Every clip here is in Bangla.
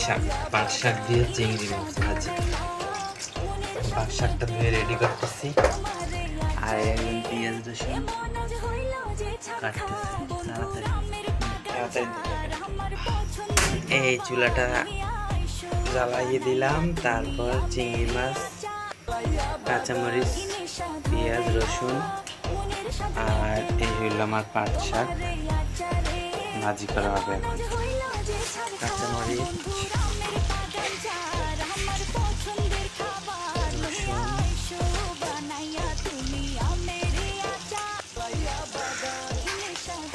শাক, পাট শাক দিয়ে চিংড়ি মাছ ভাজি। পাট শাকটা ধুয়ে রেডি করতেছি, আর এখন পেঁয়াজ রসুন কাটতেছি। তাড়াতাড়ি তাড়াতাড়ি এই চুলাটা জ্বালাইয়ে দিলাম, তারপর চিংড়ি মাছ, কাঁচামরিচ, পেঁয়াজ রসুন আর এই হইল আমার পাট শাক ভাজি করা হবে। এখন কাঁচামরিচ,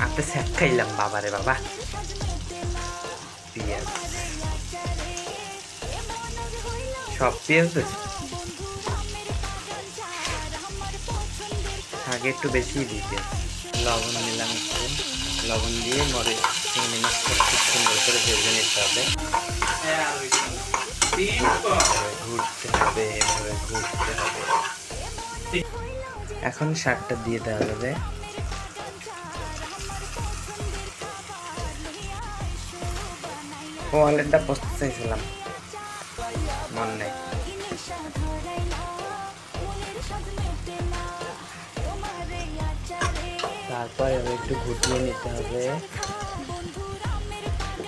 আপনি স্যাক খাইলাম বাবারে বাবা। পেঁয়াজ, সব পেঁয়াজ দিচ্ছি, শাকে একটু বেশি দিই পেঁয়াজ। লবণ নিলাম একটু, লবণ দিয়ে মরে চিংড়ি মাছটা খুব সুন্দর করে ভেজে নিতে হবে। ঘুরতে হবে, এভাবে ঘুরতে হবে। এখন শাকটা দিয়ে দেওয়া যাবে। ওয়ালেটটা পোস্ট চাইছিলাম, মন নেই। তারপর একটু ঘুটিয়ে নিতে হবে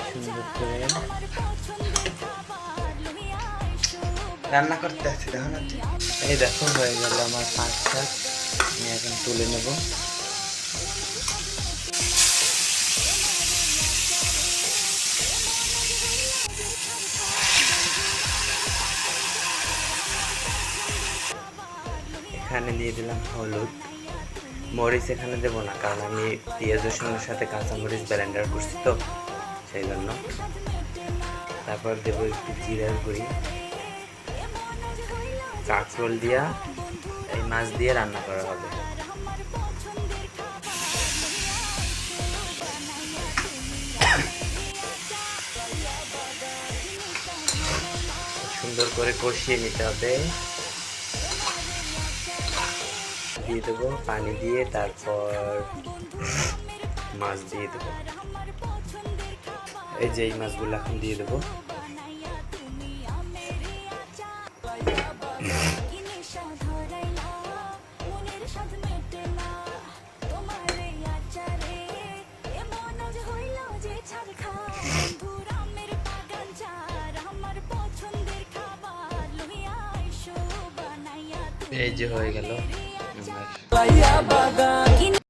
সুন্দর করে। রান্না করতে আছে, দেখো না। এই দেখো হয়ে গেল আমার পাট শাক। আমি এখন তুলে নেব। এখানে দিয়ে দিলাম হলুদ, মরিচ এখানে দেবো না, কারণ আমি পেঁয়াজ রসুনের সাথে কাঁচামরিচ ব্লেন্ডার করছি তো, সেই জন্য। তারপর দেবো একটু জিরার গুঁড়ি। কাঁকরোল দিয়া এই মাছ দিয়ে রান্না করা হবে। সুন্দর করে কষিয়ে নিতে হবে। দিয়ে দেবো পানি দিয়ে, তারপর মাছ দিয়ে দেবো। এই যে এই মাছগুলো এখন দিয়ে দেবো। এই যে হয়ে গেল আমার